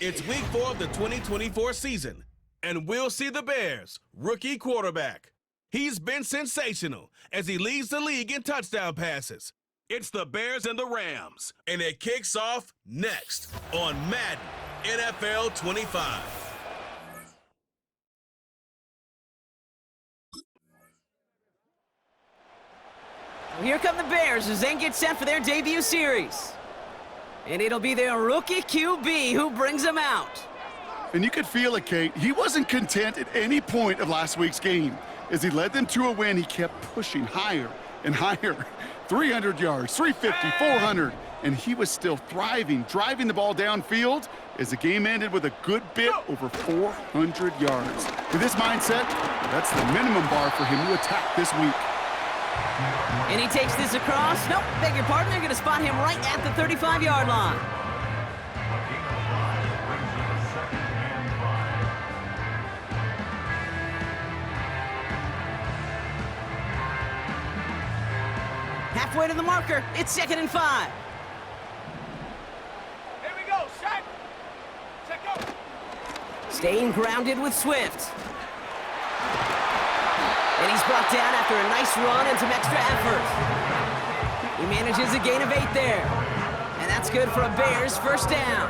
It's week 4 of the 2024 season, and we'll see the Bears' rookie quarterback. He's been sensational as he leads the league in touchdown passes. It's the Bears and the Rams, and it kicks off next on Madden NFL 25. Here come the Bears as they get set for their debut series. And it'll be their rookie QB who brings them out. And you could feel it, Kate. He wasn't content at any point of last week's game. As he led them to a win, he kept pushing higher and higher. 300 yards, 350, 400, and he was still thriving, driving the ball downfield as the game ended with a good bit over 400 yards. With this mindset, that's the minimum bar for him to attack this week. And he takes this across. Nope, beg your pardon. They're going to spot him right at the 35-yard line. Halfway to the marker. It's 2nd and 5. Here we go. Set. Set, go. Staying grounded with Swift. And he's brought down after a nice run and some extra effort. He manages a gain of 8 there. And that's good for a Bears first down.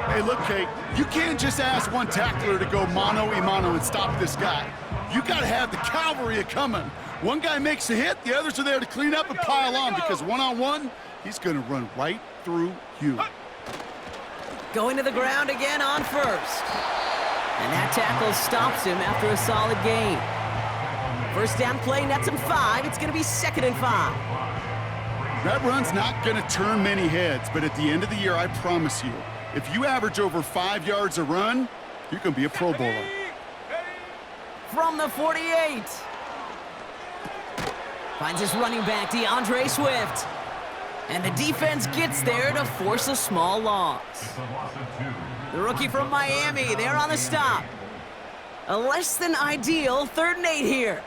Hey, look, Kate, you can't just ask one tackler to go mano-a-mano and stop this guy. You got to have the cavalry coming. One guy makes a hit, the others are there to clean up and pile on, because one-on-one, he's going to run right through you. Going to the ground again on first. And that tackle stops him after a solid gain. First down play nets him 5. It's going to be 2nd and 5. That run's not going to turn many heads, but at the end of the year, I promise you, if you average over 5 yards a run, you're going to be a Pro Bowler. From the 48. Finds his running back, DeAndre Swift. And the defense gets there to force a small loss. The rookie from Miami, they're on the stop. A less than ideal 3rd and 8 here.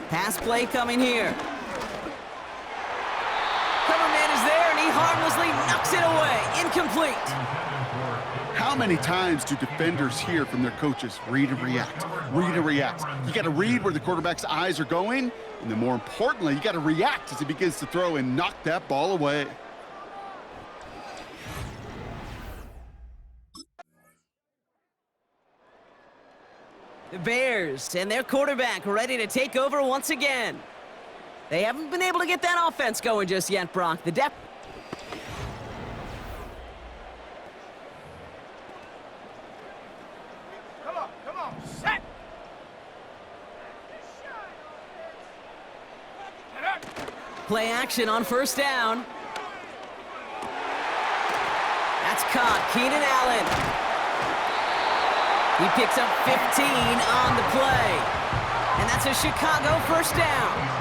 Pass play coming here. Cover man is there, and he harmlessly knocks it away. Incomplete. How many times do defenders hear from their coaches, read and react, read and react? You got to read where the quarterback's eyes are going, and then more importantly, you got to react as he begins to throw and knock that ball away. The Bears and their quarterback ready to take over once again. They haven't been able to get that offense going just yet, Brock. The depth. Come on, set. Play action on first down. That's caught. Keenan Allen. He picks up 15 on the play. And that's a Chicago first down.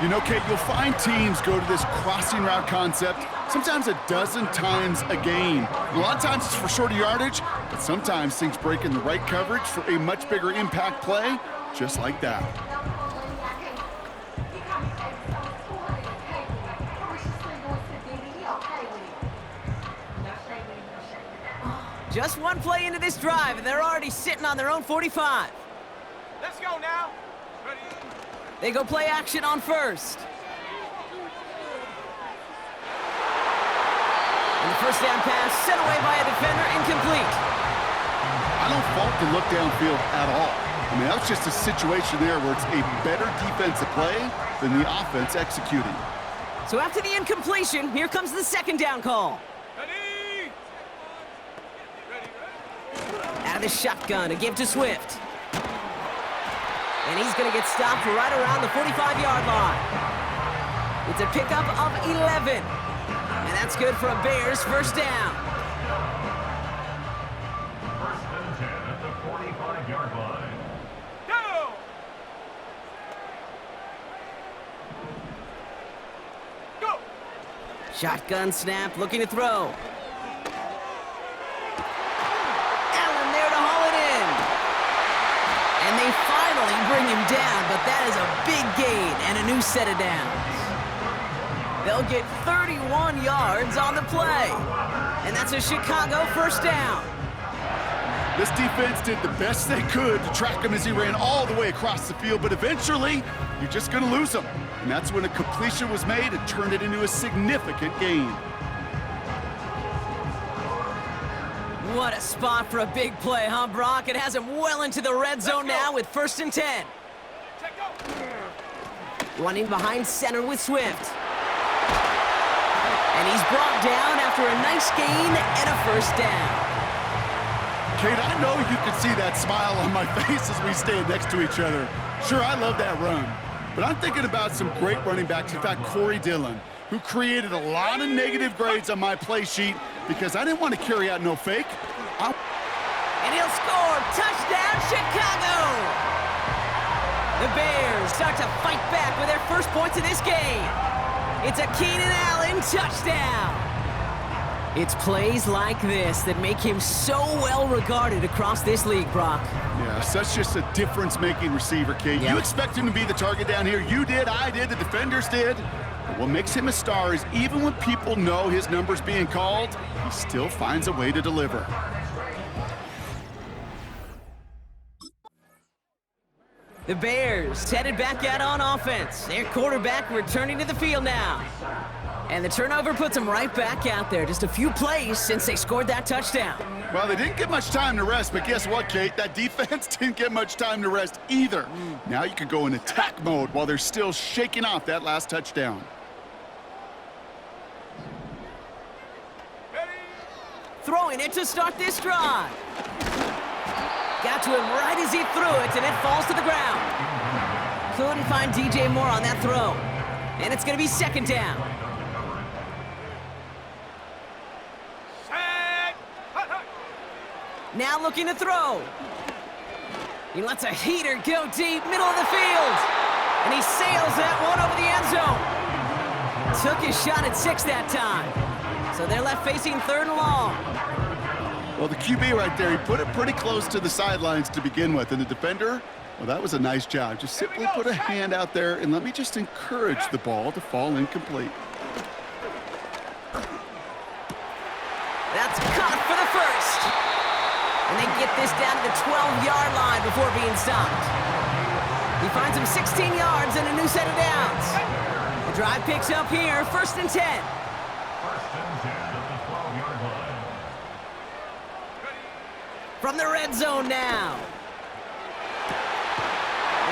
You know, Kate, you'll find teams go to this crossing route concept sometimes a dozen times a game. A lot of times it's for shorter yardage, but sometimes things break in the right coverage for a much bigger impact play, just like that. Just one play into this drive, and they're already sitting on their own 45. Let's go now. Ready? They go play action on first. And the first down pass sent away by a defender, incomplete. I don't fault the look downfield at all. I mean, that's just a situation there where it's a better defensive play than the offense executing. So after the incompletion, here comes the 2nd down call. Ready? Out of the shotgun, a give to Swift. And he's going to get stopped right around the 45-yard line. It's a pickup of 11. And that's good for a Bears first down. First and 10 at the 45-yard line. Go! Go! Shotgun snap, looking to throw. Allen there to haul it in. And they finally bring him down, but that is a big gain and a new set of downs. They'll get 31 yards on the play. And that's a Chicago first down. This defense did the best they could to track him as he ran all the way across the field, but eventually, you're just going to lose him. And that's when a completion was made and turned it into a significant gain. What a spot for a big play, huh, Brock? It has him well into the red zone now with 1st and 10. Check go. Running behind center with Swift. And he's brought down after a nice gain and a first down. Kate, I know you can see that smile on my face as we stand next to each other. Sure, I love that run. But I'm thinking about some great running backs. In fact, Corey Dillon, who created a lot of negative grades on my play sheet because I didn't want to carry out no fake. And he'll score! Touchdown, Chicago! The Bears start to fight back with their first points of this game. It's a Keenan Allen touchdown. It's plays like this that make him so well regarded across this league, Brock. Yeah, such just a difference-making receiver, Kate. Yeah. You expect him to be the target down here. You did, I did, the defenders did. But what makes him a star is even when people know his number's being called, he still finds a way to deliver. The Bears headed back out on offense. Their quarterback returning to the field now. And the turnover puts them right back out there. Just a few plays since they scored that touchdown. Well, they didn't get much time to rest, but guess what, Kate? That defense didn't get much time to rest either. Now you can go in attack mode while they're still shaking off that last touchdown. Throwing it to start this drive. Got to him right as he threw it, and it falls to the ground. Couldn't find DJ Moore on that throw. And it's going to be 2nd down. Now looking to throw. He lets a heater go deep, middle of the field. And he sails that one over the end zone. Took his shot at 6 that time. So they're left facing 3rd and long. Well, the QB right there, he put it pretty close to the sidelines to begin with. And the defender, well, that was a nice job. Just simply put a hand out there and let me just encourage the ball to fall incomplete. That's caught for the first. And they get this down to the 12-yard line before being stopped. He finds him 16 yards and a new set of downs. The drive picks up here, 1st and 10. 1st and 10 at the 12-yard line. From the red zone now.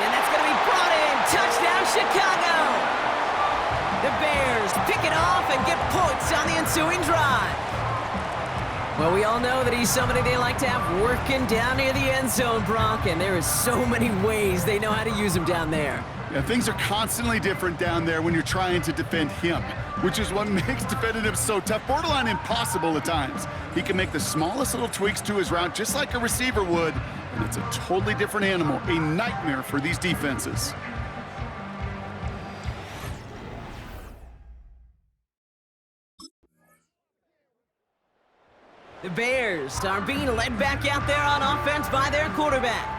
And that's going to be brought in. Touchdown, Chicago! The Bears pick it off and get points on the ensuing drive. Well, we all know that he's somebody they like to have working down near the end zone, Brock, and there is so many ways they know how to use him down there. Yeah, things are constantly different down there when you're trying to defend him, which is what makes defending him so tough, borderline impossible at times. He can make the smallest little tweaks to his route just like a receiver would, and it's a totally different animal, a nightmare for these defenses. The Bears are being led back out there on offense by their quarterback.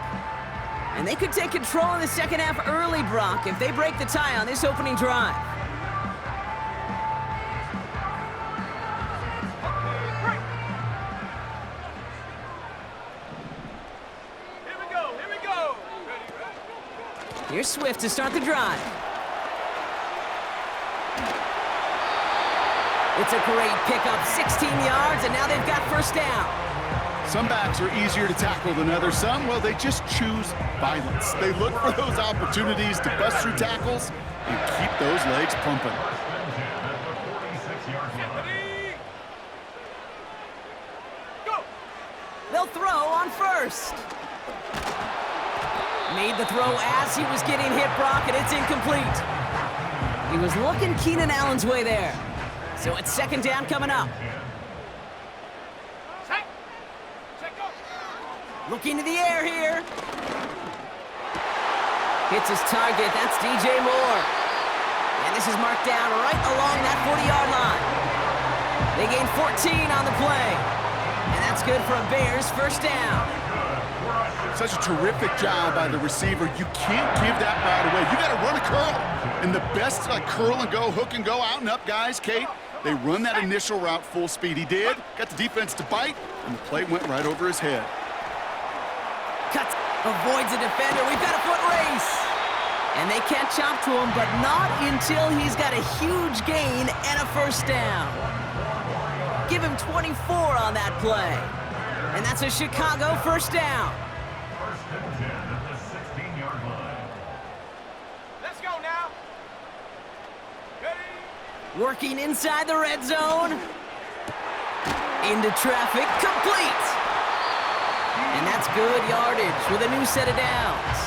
And they could take control in the 2nd half early, Brock, if they break the tie on this opening drive. Here we go. Here's Swift to start the drive. It's a great pickup, 16 yards, and now they've got 1st down. Some backs are easier to tackle than others. Some, well, they just choose violence. They look for those opportunities to bust through tackles and keep those legs pumping. 1st and 10 at the 46-yard line. Go! They'll throw on 1st. Made the throw as he was getting hit, Brock, and it's incomplete. He was looking Keenan Allen's way there. So it's 2nd down coming up. Set! Check go! Looking to the air here. Hits his target. That's DJ Moore. And this is marked down right along that 40-yard line. They gain 14 on the play. And that's That's good for a Bears first down. Such a terrific job by the receiver. You can't give that route away. You got to run a curl. And the best curl and go, hook and go, out and up guys, Kate, they run that initial route full speed. He did. Got the defense to bite, and the play went right over his head. Cuts, avoids a defender. We've got a foot race. And they catch up to him, but not until he's got a huge gain and a first down. Give him 24 on that play. And that's a Chicago first down. First and 10 at the 16-yard line. Let's go now. Ready? Working inside the red zone. Into traffic, complete. And that's good yardage with a new set of downs.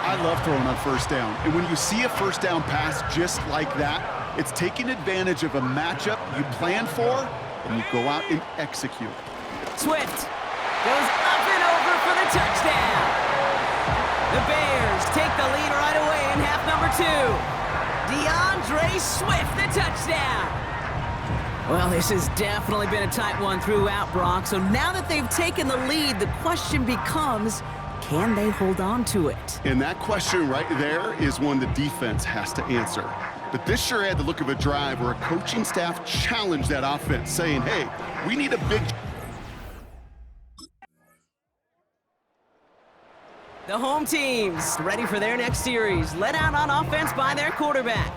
I love throwing on first down. And when you see a first down pass just like that, it's taking advantage of a matchup you plan for, and you go out and execute. Swift goes up and over for the touchdown. The Bears take the lead right away in half number 2. DeAndre Swift, the touchdown. Well, this has definitely been a tight one throughout, Brock. So now that they've taken the lead, the question becomes, can they hold on to it? And that question right there is one the defense has to answer. But this sure had the look of a drive where a coaching staff challenged that offense, saying, hey, we need a big... The home team's ready for their next series, led out on offense by their quarterback.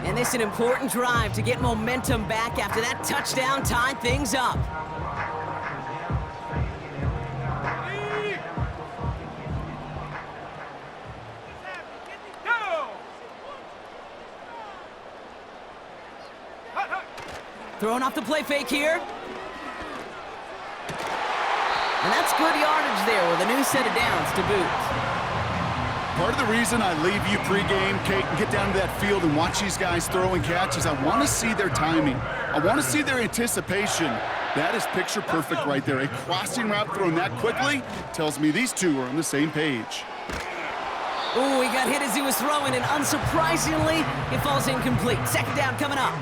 And this is an important drive to get momentum back after that touchdown tied things up. Throwing off the play fake here. And that's good yardage there with a new set of downs to boot. Part of the reason I leave you pregame, Kate, and get down to that field and watch these guys throw and catch is I want to see their timing. I want to see their anticipation. That is picture perfect right there. A crossing route thrown that quickly tells me these two are on the same page. Ooh, he got hit as he was throwing, and unsurprisingly, it falls incomplete. Second down coming up.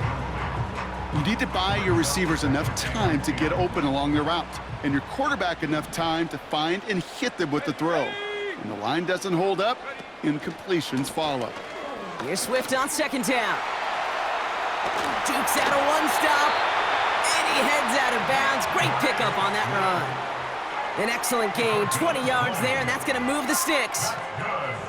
You need to buy your receivers enough time to get open along the route, and your quarterback enough time to find and hit them with the throw. When the line doesn't hold up, incompletions follow. Here's Swift on second down. Jukes out a one-stop, and he heads out of bounds. Great pickup on that run. An excellent gain, 20 yards there, and that's going to move the sticks.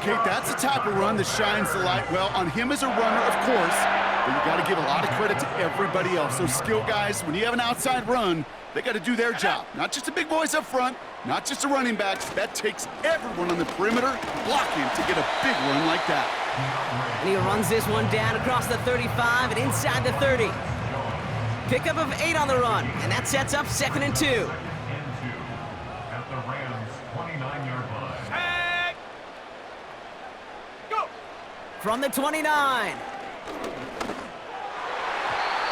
Kate, that's the type of run that shines the light well on him as a runner, of course, but you got to give a lot of credit to everybody else. Those skill guys, when you have an outside run, they got to do their job. Not just the big boys up front, not just the running backs. That takes everyone on the perimeter blocking to get a big run like that. And he runs this one down across the 35 and inside the 30. Pickup of 8 on the run, and that sets up 2nd and 2. At the Rams' 29-yard line. Tag. Go. From the 29.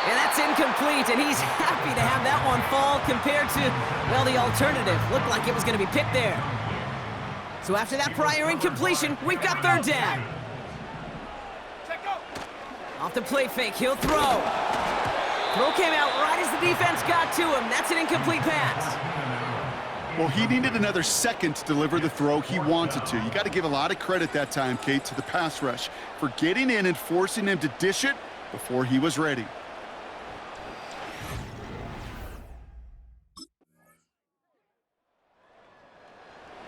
And that's incomplete, and he's happy to have that one fall compared to, well, the alternative. Looked like it was going to be picked there. So after that prior incompletion, we've got third down. Check go. Off the play fake, he'll throw. Throw came out right as the defense got to him. That's an incomplete pass. Well, he needed another second to deliver the throw he wanted to. You got to give a lot of credit that time, Kate, to the pass rush for getting in and forcing him to dish it before he was ready.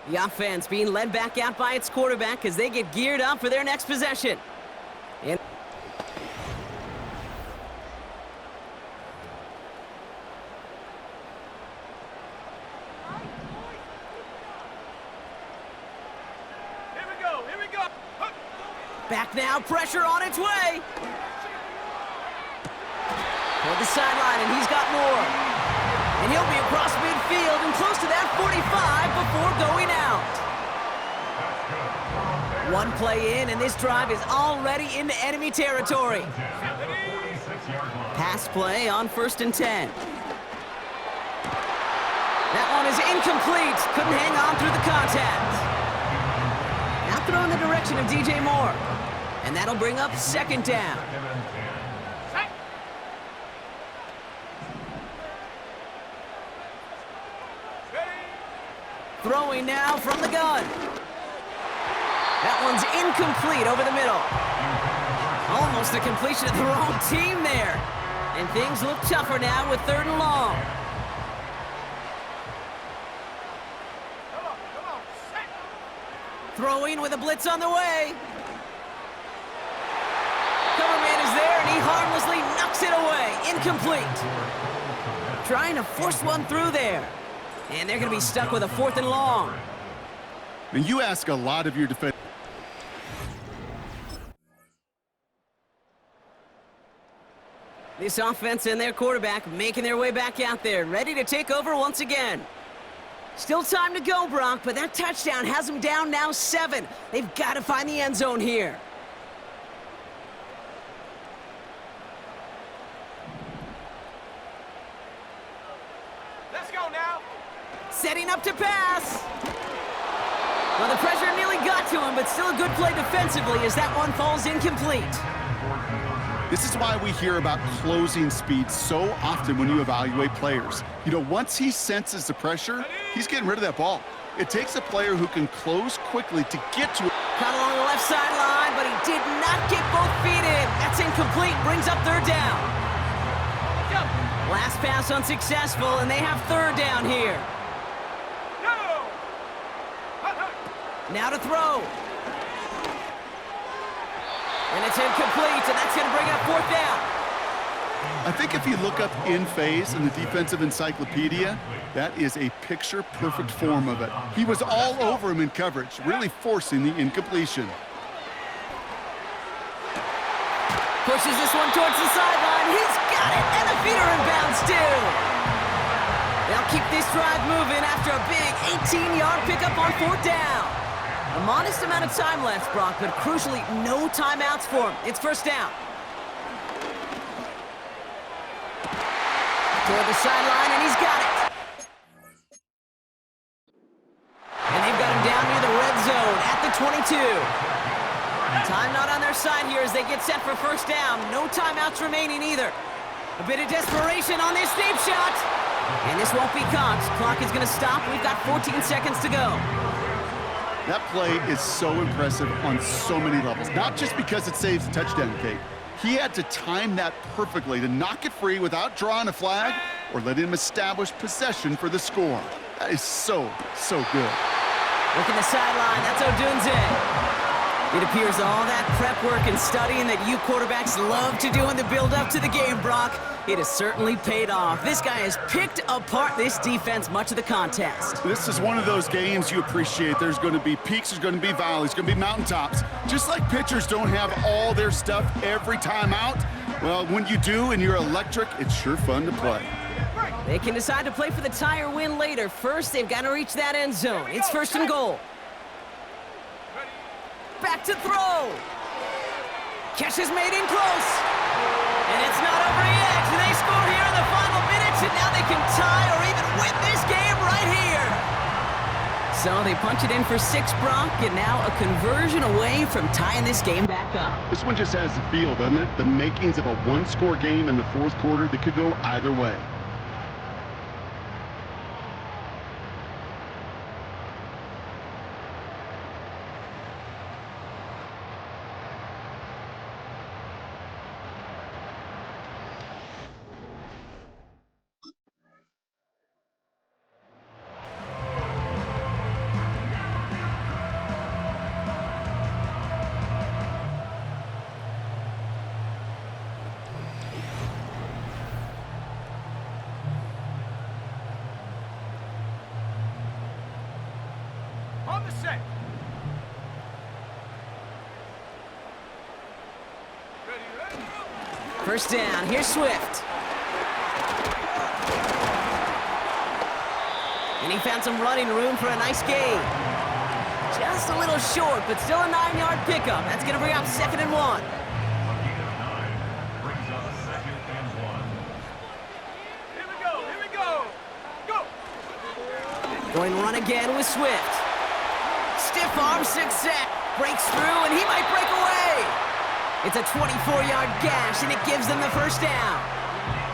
The offense being led back out by its quarterback as they get geared up for their next possession. And Here we go. Hook. back now, pressure on its way. Toward the sideline, and he's got more. And he'll be across midfield and close to that 45 before going out. One play in, and this drive is already into enemy territory. Pass play on 1st and 10. That one is incomplete. Couldn't hang on through the contact. Now throw in the direction of DJ Moore. And that'll bring up 2nd down. Throwing now from the gun. That one's incomplete over the middle. Almost a completion of the wrong team there. And things look tougher now with 3rd and long. Come on, set. Throwing with a blitz on the way. Cover man is there, and he harmlessly knocks it away. Incomplete. Trying to force one through there. And they're going to be stuck with a 4th and long. And you ask a lot of your defense. This offense and their quarterback making their way back out there, ready to take over once again. Still time to go, Brock, but that touchdown has them down now 7. They've got to find the end zone here. Let's go now. Setting up to pass. Well, the pressure nearly got to him, but still a good play defensively as that one falls incomplete. This is why we hear about closing speed so often when you evaluate players. You know, once he senses the pressure, he's getting rid of that ball. It takes a player who can close quickly to get to it. Caught along the left sideline, but he did not get both feet in. That's incomplete, brings up 3rd down. Last pass unsuccessful, and they have 3rd down here. Go. Now to throw. And it's incomplete, and that's going to bring up 4th down. I think if you look up in phase in the defensive encyclopedia, that is a picture-perfect form of it. He was all over him in coverage, really forcing the incompletion. Pushes this one towards the sideline. He's got it, and the feet are in bounds, too. They'll keep this drive moving after a big 18-yard pickup on 4th down. A modest amount of time left, Brock, but crucially, no timeouts for him. It's 1st down. Toward the sideline, and he's got it. And they've got him down near the red zone at the 22. Time not on their side here as they get set for 1st down. No timeouts remaining either. A bit of desperation on this deep shot. And this won't be caught. Clock is going to stop. We've got 14 seconds to go. That play is so impressive on so many levels, not just because it saves a touchdown, Kate. He had to time that perfectly to knock it free without drawing a flag or letting him establish possession for the score. That is so good. Looking the sideline, that's Odunze. It appears all that prep work and studying that you quarterbacks love to do in the build-up to the game, Brock, it has certainly paid off. This guy has picked apart this defense much of the contest. This is one of those games you appreciate. There's going to be peaks, there's going to be valleys, going to be mountaintops. Just like pitchers don't have all their stuff every time out, well, when you do and you're electric, it's sure fun to play. They can decide to play for the tie or win later. First, they've got to reach that end zone. It's 1st and goal. Back to throw. Catch is made in close. And it's not over yet. They score here in the final minutes, and now they can tie or even win this game right here. So they punch it in for 6, Brock, and now a conversion away from tying this game back up. This one just has the feel, doesn't it? The makings of a one-score game in the 4th quarter that could go either way. On the set. Ready. 1st down, here's Swift. And he found some running room for a nice gain. Just a little short, but still a 9-yard pickup. That's going to bring up 2nd and 1. A gain of 9 brings up 2nd and 1. Here we go. Go. Going to run again with Swift. Stiff arm success. Breaks through, and he might break away. It's a 24-yard gash, and it gives them the 1st down.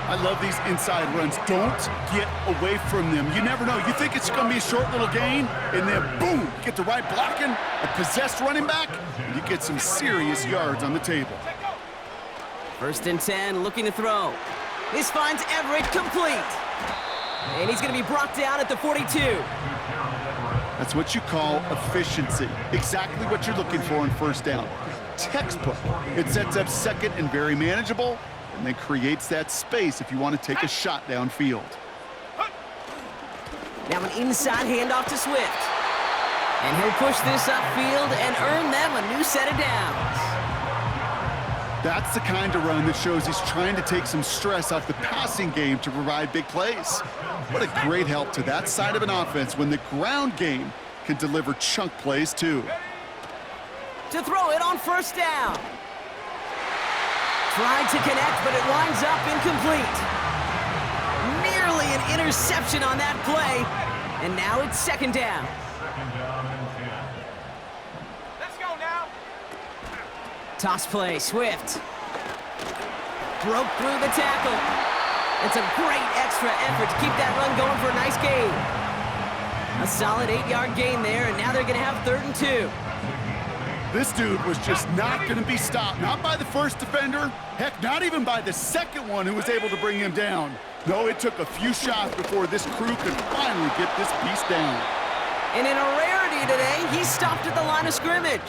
I love these inside runs. Don't get away from them. You never know. You think it's going to be a short little gain, and then boom, get the right blocking, a possessed running back, and you get some serious yards on the table. First and 10, looking to throw. This finds Everett complete. And he's going to be brought down at the 42. That's what you call efficiency. Exactly what you're looking for on first down. Textbook. It sets up second and very manageable, and then creates that space if you want to take a shot downfield. Now an inside handoff to Swift. And he'll push this upfield and earn them a new set of downs. That's the kind of run that shows he's trying to take some stress off the passing game to provide big plays. What a great help to that side of an offense when the ground game can deliver chunk plays too. To throw it on first down. Tried to connect, but it winds up incomplete. Nearly an interception on that play, and now it's second down. Second down and 10. Let's go now. Toss play, Swift. Broke through the tackle. It's a great extra effort to keep that run going for a nice gain. A solid 8-yard gain there, and now they're going to have 3rd and 2. This dude was just not going to be stopped. Not by the first defender. Heck, not even by the second one who was able to bring him down. No, it took a few shots before this crew could finally get this beast down. And in a rarity today, he stopped at the line of scrimmage.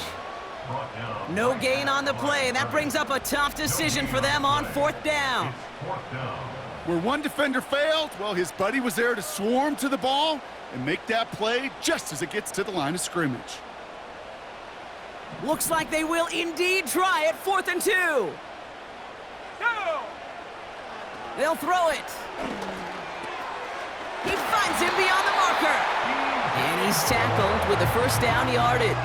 No gain on the play, and that brings up a tough decision for them on 4th down. Where one defender failed, well, his buddy was there to swarm to the ball and make that play just as it gets to the line of scrimmage. Looks like they will indeed try it. 4th and 2. Go! They'll throw it. He finds him beyond the marker. And he's tackled with the first down yardage.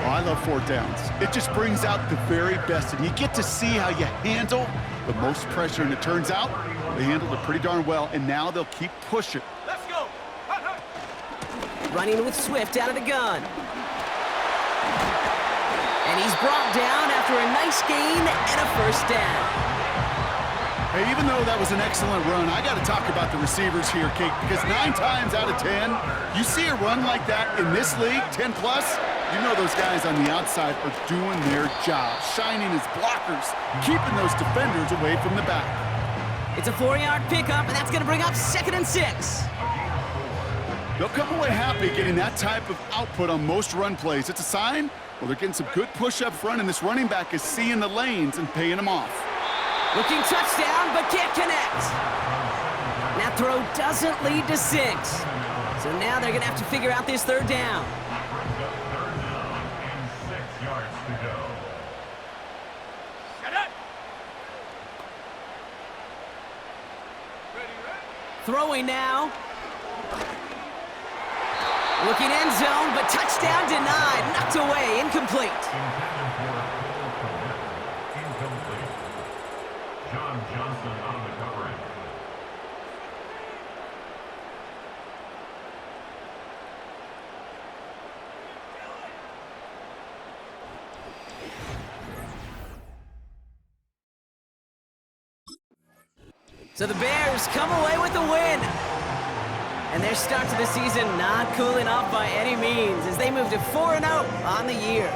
Oh, I love 4th downs. It just brings out the very best, and you get to see how you handle the most pressure, and it turns out they handled it pretty darn well, and now they'll keep pushing. Let's go! Hut, hut. Running with Swift out of the gun. And he's brought down after a nice gain and a first down. Hey, even though that was an excellent run, I got to talk about the receivers here, Kate, because 9 times out of 10, you see a run like that in this league, 10+, you know those guys on the outside are doing their job, shining as blockers, keeping those defenders away from the back. It's a 4-yard pickup, and that's going to bring up 2nd and 6. They'll come away happy getting that type of output on most run plays. It's a sign, well, they're getting some good push up front, and this running back is seeing the lanes and paying them off. Looking touchdown, but can't connect. That throw doesn't lead to 6. So now they're going to have to figure out this 3rd down. Third down and 6 yards to go. Shut up! Ready, ready? Throwing now. Looking end zone, but touchdown denied. Knocked away, incomplete. Intended for Cole Kmet. Incomplete. John Johnson on the coverage. So the Bears come away with the win. And their start to the season not cooling off by any means as they move to 4-0 on the year.